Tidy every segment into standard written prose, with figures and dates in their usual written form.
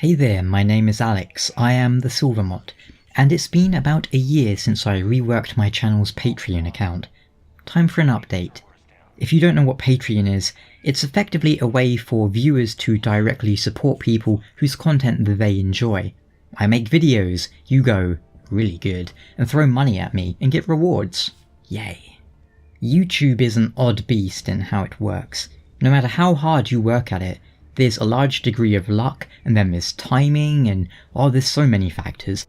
Hey there, my name is Alex, I am the Silver Mont, and it's been about a year since I reworked my channel's Patreon account. Time for an update. If you don't know what Patreon is, it's effectively a way for viewers to directly support people whose content that they enjoy. I make videos, you go, really good, and throw money at me and get rewards. Yay. YouTube is an odd beast in how it works. No matter how hard you work at it, there's a large degree of luck, and then there's timing, and there's so many factors.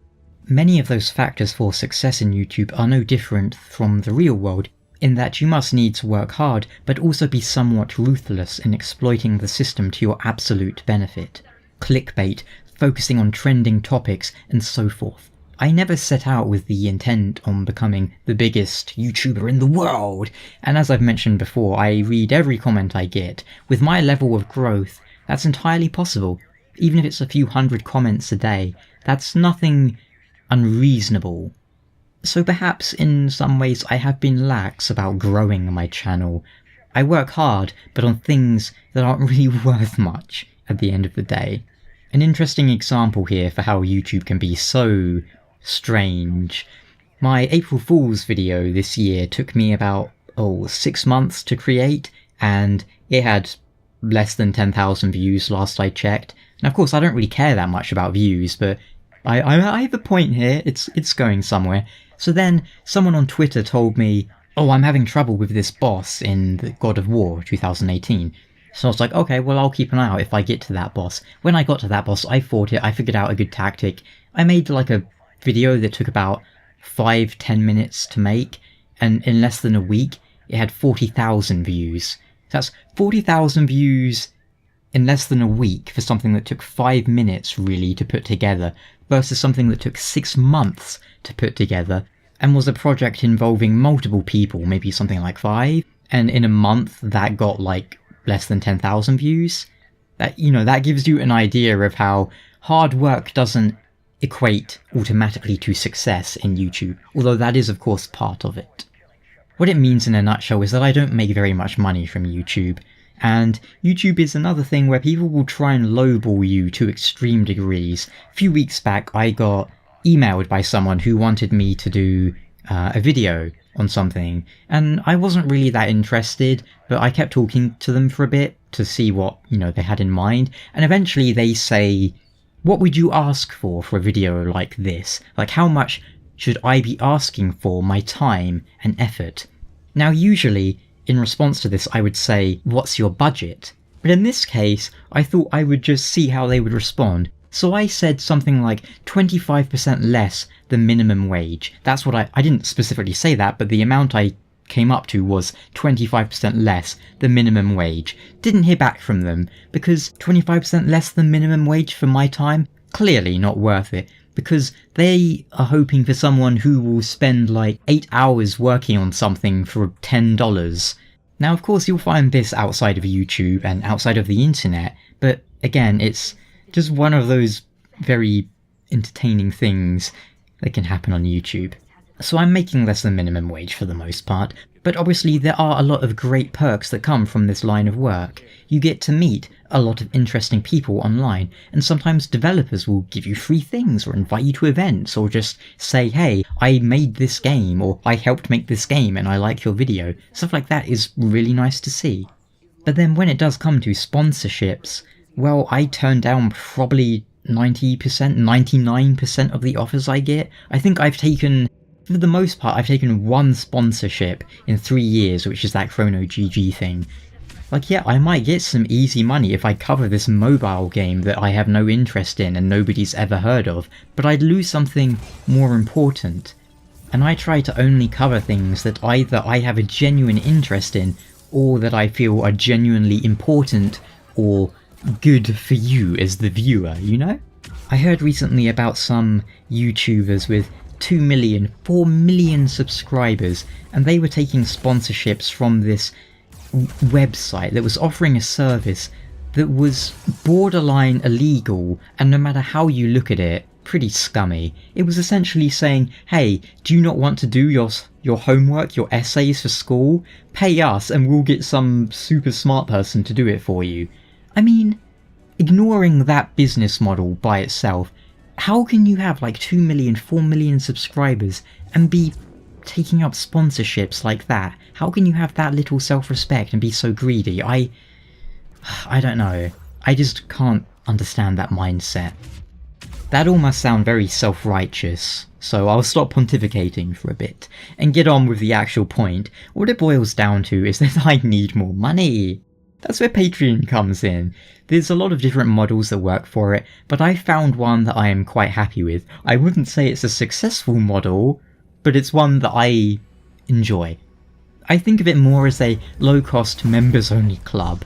Many of those factors for success in YouTube are no different from the real world, in that you must needs work hard, but also be somewhat ruthless in exploiting the system to your absolute benefit. Clickbait, focusing on trending topics, and so forth. I never set out with the intent on becoming the biggest YouTuber in the world, and as I've mentioned before, I read every comment I get. With my level of growth, that's entirely possible. Even if it's a few hundred comments a day, that's nothing unreasonable. So perhaps in some ways I have been lax about growing my channel. I work hard, but on things that aren't really worth much at the end of the day. An interesting example here for how YouTube can be so strange. My April Fool's video this year took me about 6 months to create, and it had less than 10,000 views last I checked. And of course I don't really care that much about views, but I have a point here, it's going somewhere. So then someone on Twitter told me, I'm having trouble with this boss in the God of War 2018. So I was like, okay, well I'll keep an eye out if I get to that boss. When I got to that boss, I fought it, I figured out a good tactic. I made like a video that took about 5-10 minutes to make, and in less than a week, it had 40,000 views. That's 40,000 views in less than a week for something that took 5 minutes really to put together, versus something that took 6 months to put together, and was a project involving multiple people, maybe something like 5, and in a month that got like less than 10,000 views. That gives you an idea of how hard work doesn't equate automatically to success in YouTube, although that is of course part of it. What it means in a nutshell is that I don't make very much money from YouTube, and YouTube is another thing where people will try and lowball you to extreme degrees. A few weeks back I got emailed by someone who wanted me to do a video on something, and I wasn't really that interested, but I kept talking to them for a bit to see what, they had in mind, and eventually they say, what would you ask for a video like this? Like, how much should I be asking for my time and effort? Now usually, in response to this I would say, what's your budget? But in this case, I thought I would just see how they would respond. So I said something like 25% less than minimum wage. That's what I didn't specifically say that, but the amount I came up to was 25% less than minimum wage. Didn't hear back from them, because 25% less than minimum wage for my time? Clearly not worth it, because they are hoping for someone who will spend like 8 hours working on something for $10. Now of course you'll find this outside of YouTube and outside of the internet, but again it's just one of those very entertaining things that can happen on YouTube. So I'm making less than minimum wage for the most part, but obviously there are a lot of great perks that come from this line of work. You get to meet a lot of interesting people online, and sometimes developers will give you free things or invite you to events or just say, hey, I made this game, or I helped make this game and I like your video. Stuff like that is really nice to see. But then when it does come to sponsorships, well, I turn down probably 90%, 99% of the offers I get. I think for the most part, I've taken one sponsorship in 3 years, which is that Chrono GG thing. Like, yeah, I might get some easy money if I cover this mobile game that I have no interest in and nobody's ever heard of, but I'd lose something more important. And I try to only cover things that either I have a genuine interest in, or that I feel are genuinely important, or good for you as the viewer, I heard recently about some YouTubers with 2 million, 4 million subscribers, and they were taking sponsorships from this website that was offering a service that was borderline illegal, and no matter how you look at it, pretty scummy. It was essentially saying, hey, do you not want to do your homework, your essays for school? Pay us and we'll get some super smart person to do it for you. I mean, ignoring that business model by itself, how can you have like 2 million, 4 million subscribers and be taking up sponsorships like that? How can you have that little self-respect and be so greedy? I don't know. I just can't understand that mindset. That all must sound very self-righteous, so I'll stop pontificating for a bit and get on with the actual point. What it boils down to is that I need more money. That's where Patreon comes in. There's a lot of different models that work for it, but I found one that I am quite happy with. I wouldn't say it's a successful model, but it's one that I enjoy. I think of it more as a low-cost members-only club.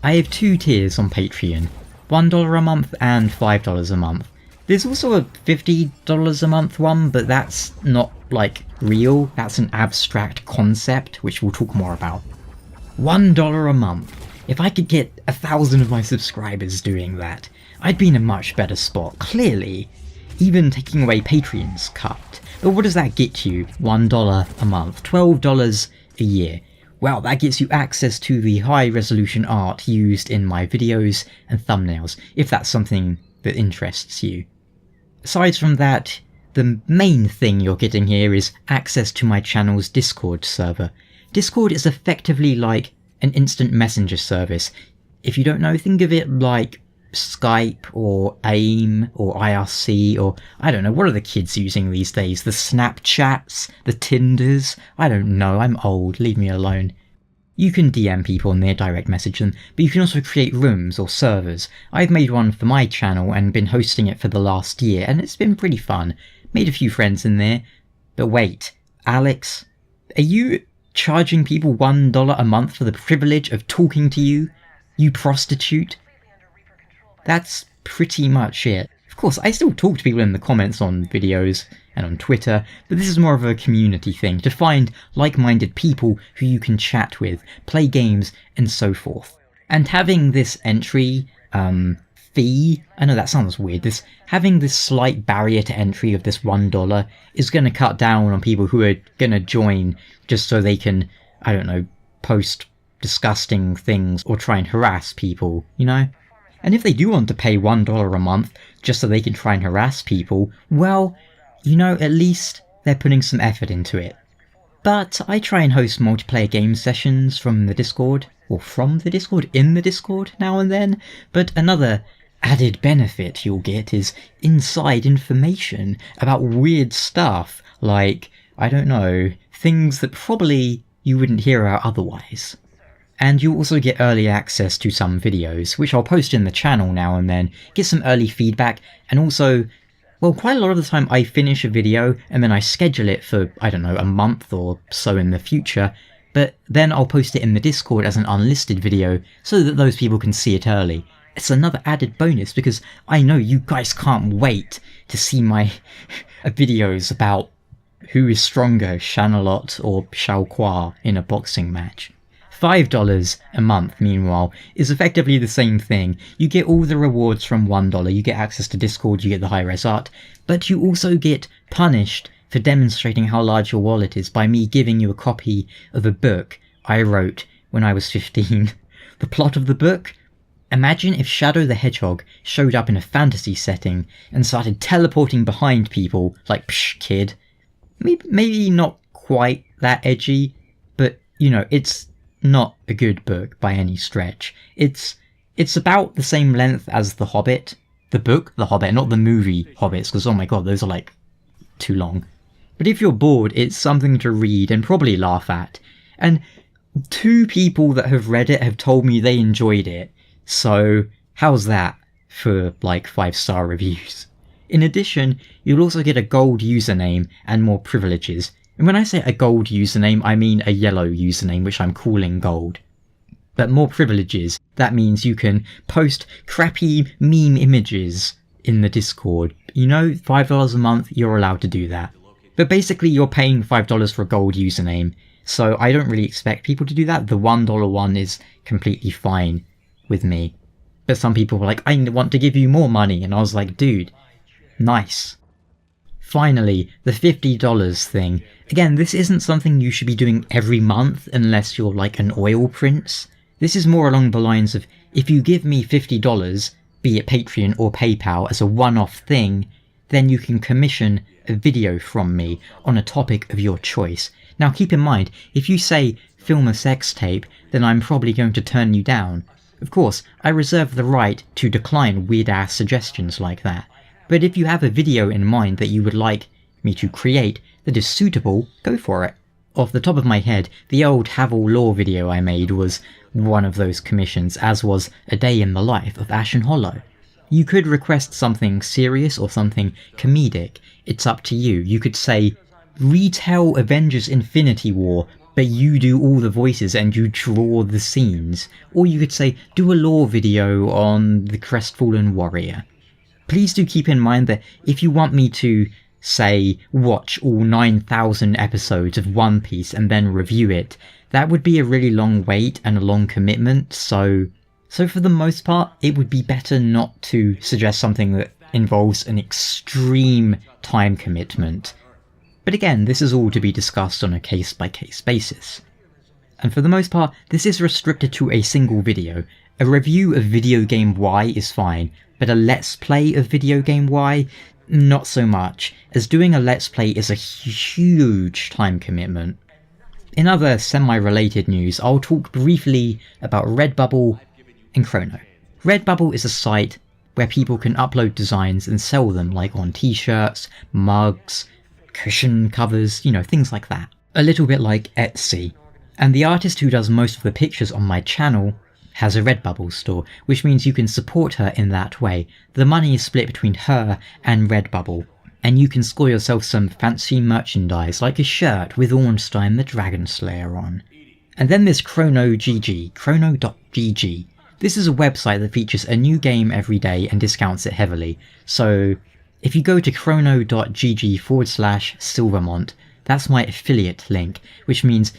I have 2 tiers on Patreon, $1 a month and $5 a month. There's also a $50 a month one, but that's not, like, real. That's an abstract concept, which we'll talk more about. $1 a month. If I could get 1,000 of my subscribers doing that, I'd be in a much better spot, clearly. Even taking away Patreon's cut. But what does that get you? $1 a month. $12 a year. Well, that gets you access to the high-resolution art used in my videos and thumbnails, if that's something that interests you. Aside from that, the main thing you're getting here is access to my channel's Discord server. Discord is effectively like an instant messenger service. If you don't know, think of it like Skype or AIM or IRC or, I don't know, what are the kids using these days? The Snapchats? The Tinders? I don't know, I'm old, leave me alone. You can DM people and they direct message them, but you can also create rooms or servers. I've made one for my channel and been hosting it for the last year, and it's been pretty fun. Made a few friends in there. But wait, Alex, are you charging people $1 a month for the privilege of talking to you? You prostitute? That's pretty much it. Of course, I still talk to people in the comments on videos and on Twitter, but this is more of a community thing, to find like-minded people who you can chat with, play games, and so forth. And having this entry, fee, I know that sounds weird, having this slight barrier to entry of this $1 is going to cut down on people who are going to join just so they can, I don't know, post disgusting things or try and harass people, you know? And if they do want to pay $1 a month just so they can try and harass people, well, you know, at least they're putting some effort into it. But I try and host multiplayer game sessions from the Discord, or from the Discord, in the Discord now and then, but another added benefit you'll get is inside information about weird stuff, like, I don't know, things that probably you wouldn't hear about otherwise. And you also get early access to some videos, which I'll post in the channel now and then, get some early feedback, and also, well, quite a lot of the time I finish a video and then I schedule it for, I don't know, a month or so in the future, but then I'll post it in the Discord as an unlisted video so that those people can see it early. It's another added bonus because I know you guys can't wait to see my videos about who is stronger, Chanelot or Xiaoqua in a boxing match. $5 a month, meanwhile, is effectively the same thing. You get all the rewards from $1, you get access to Discord, you get the high-res art, but you also get punished for demonstrating how large your wallet is by me giving you a copy of a book I wrote when I was 15. The plot of the book? Imagine if Shadow the Hedgehog showed up in a fantasy setting and started teleporting behind people like, psh, kid. Maybe not quite that edgy, but, you know, it's not a good book by any stretch. It's about the same length as The Hobbit. The book, The Hobbit, not the movie Hobbits, because oh my god, those are like too long. But if you're bored, it's something to read and probably laugh at. And 2 people that have read it have told me they enjoyed it. So how's that for like 5-star reviews? In addition, you'll also get a gold username and more privileges. And when I say a gold username, I mean a yellow username, which I'm calling gold. But more privileges, that means you can post crappy meme images in the Discord. You know, $5 a month, you're allowed to do that. But basically, you're paying $5 for a gold username, so I don't really expect people to do that. The $1 one is completely fine with me. But some people were like, I want to give you more money, and I was like, dude, nice. Finally, the $50 thing. Again, this isn't something you should be doing every month unless you're like an oil prince. This is more along the lines of, if you give me $50, be it Patreon or PayPal, as a one-off thing, then you can commission a video from me on a topic of your choice. Now keep in mind, if you say film a sex tape, then I'm probably going to turn you down. Of course, I reserve the right to decline weird-ass suggestions like that, but if you have a video in mind that you would like me to create that is suitable, go for it. Off the top of my head, the old Havel Law video I made was one of those commissions, as was A Day in the Life of Ashen Hollow. You could request something serious or something comedic, it's up to you. You could say, retell Avengers Infinity War, but you do all the voices and you draw the scenes. Or you could say, do a lore video on the Crestfallen Warrior. Please do keep in mind that if you want me to, say, watch all 9,000 episodes of One Piece and then review it, that would be a really long wait and a long commitment, so for the most part, it would be better not to suggest something that involves an extreme time commitment. But again, this is all to be discussed on a case-by-case basis. And for the most part, this is restricted to a single video. A review of Video Game Y is fine, but a Let's Play of Video Game Y, not so much, as doing a Let's Play is a huge time commitment. In other semi-related news, I'll talk briefly about Redbubble and Chrono. Redbubble is a site where people can upload designs and sell them, like on t-shirts, mugs, cushion covers, you know, things like that. A little bit like Etsy. And the artist who does most of the pictures on my channel has a Redbubble store, which means you can support her in that way. The money is split between her and Redbubble, and you can score yourself some fancy merchandise, like a shirt with Ornstein the Dragon Slayer on. And then there's Chrono.gg. This is a website that features a new game every day and discounts it heavily. So if you go to chrono.gg/Silver Mont, that's my affiliate link, which means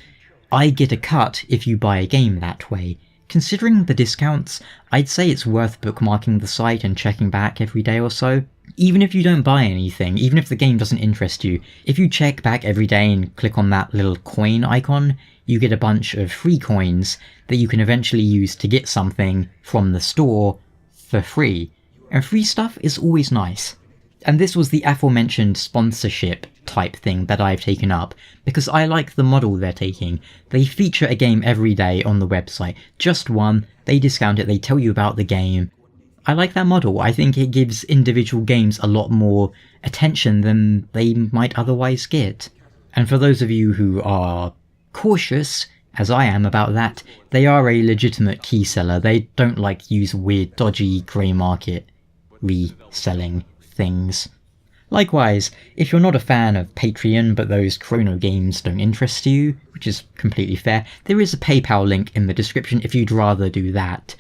I get a cut if you buy a game that way. Considering the discounts, I'd say it's worth bookmarking the site and checking back every day or so. Even if you don't buy anything, even if the game doesn't interest you, if you check back every day and click on that little coin icon, you get a bunch of free coins that you can eventually use to get something from the store for free. And free stuff is always nice. And this was the aforementioned sponsorship type thing that I've taken up, because I like the model they're taking. They feature a game every day on the website, just one, they discount it, they tell you about the game. I like that model. I think it gives individual games a lot more attention than they might otherwise get. And for those of you who are cautious, as I am about that, they are a legitimate key seller. They don't use weird dodgy grey market reselling things. Likewise, if you're not a fan of Patreon but those Chrono games don't interest you, which is completely fair, there is a PayPal link in the description if you'd rather do that.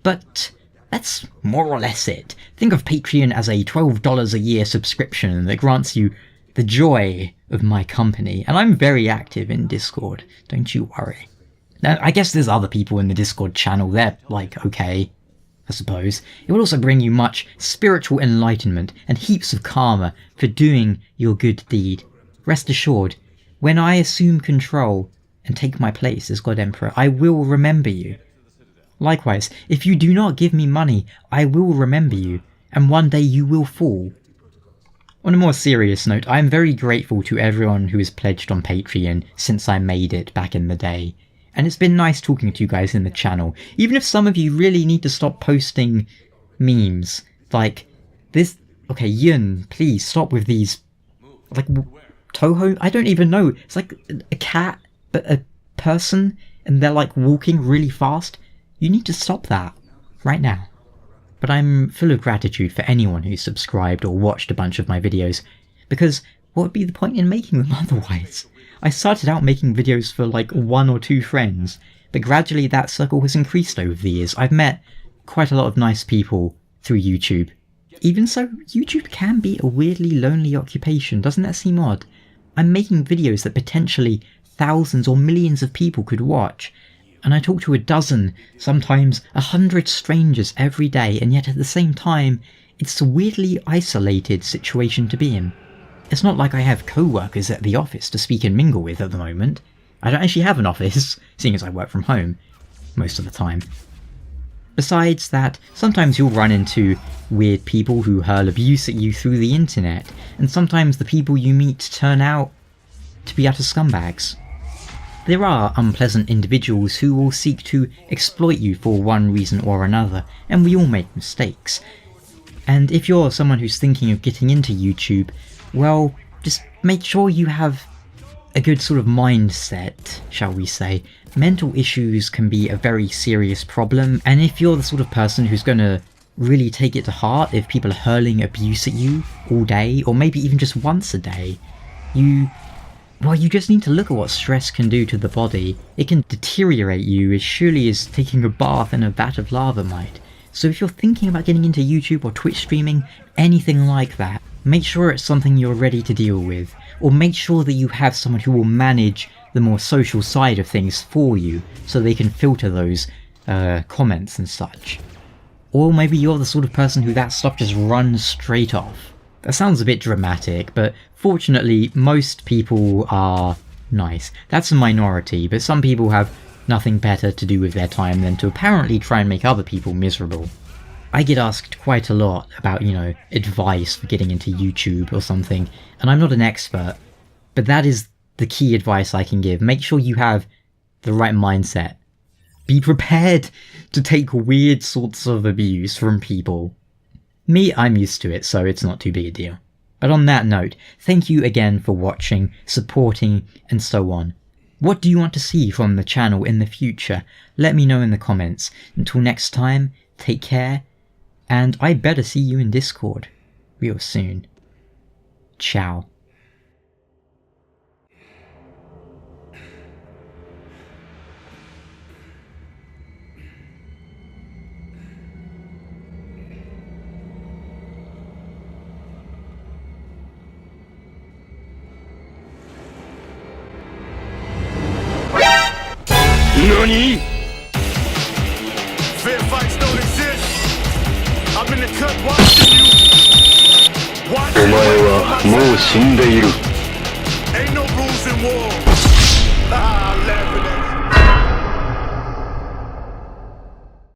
But that's more or less it. Think of Patreon as a $12 a year subscription that grants you the joy of my company, and I'm very active in Discord, don't you worry. Now, I guess there's other people in the Discord channel, they're okay, I suppose. It will also bring you much spiritual enlightenment and heaps of karma for doing your good deed. Rest assured, when I assume control and take my place as God Emperor, I will remember you. Likewise, if you do not give me money, I will remember you, and one day you will fall. On a more serious note, I am very grateful to everyone who has pledged on Patreon since I made it back in the day. And it's been nice talking to you guys in the channel, even if some of you really need to stop posting memes. Like, this... Okay, Yun, please stop with these... Toho? I don't even know. It's like a cat, but a person, and they're walking really fast. You need to stop that. Right now. But I'm full of gratitude for anyone who's subscribed or watched a bunch of my videos, because what would be the point in making them otherwise? I started out making videos for 1 or 2 friends, but gradually that circle has increased over the years. I've met quite a lot of nice people through YouTube. Even so, YouTube can be a weirdly lonely occupation, doesn't that seem odd? I'm making videos that potentially thousands or millions of people could watch, and I talk to a dozen, sometimes 100 strangers every day, and yet at the same time, it's a weirdly isolated situation to be in. It's not like I have co-workers at the office to speak and mingle with at the moment. I don't actually have an office, seeing as I work from home most of the time. Besides that, sometimes you'll run into weird people who hurl abuse at you through the internet, and sometimes the people you meet turn out to be utter scumbags. There are unpleasant individuals who will seek to exploit you for one reason or another, and we all make mistakes. And if you're someone who's thinking of getting into YouTube, well, just make sure you have a good sort of mindset, shall we say. Mental issues can be a very serious problem, and if you're the sort of person who's gonna really take it to heart if people are hurling abuse at you all day, or maybe even just once a day, you just need to look at what stress can do to the body. It can deteriorate you as surely as taking a bath in a vat of lava might. So if you're thinking about getting into YouTube or Twitch streaming, anything like that, make sure it's something you're ready to deal with, or make sure that you have someone who will manage the more social side of things for you, so they can filter those comments and such. Or maybe you're the sort of person who that stuff just runs straight off. That sounds a bit dramatic, but fortunately most people are nice. That's a minority, but some people have nothing better to do with their time than to apparently try and make other people miserable. I get asked quite a lot about, advice for getting into YouTube or something, and I'm not an expert, but that is the key advice I can give. Make sure you have the right mindset. Be prepared to take weird sorts of abuse from people. Me, I'm used to it, so it's not too big a deal. But on that note, thank you again for watching, supporting, and so on. What do you want to see from the channel in the future? Let me know in the comments. Until next time, take care, and I better see you in Discord real soon. Ciao. NANI?! Fair fights don't exist. I'm in the cut watching you. お前はもう死んでいる。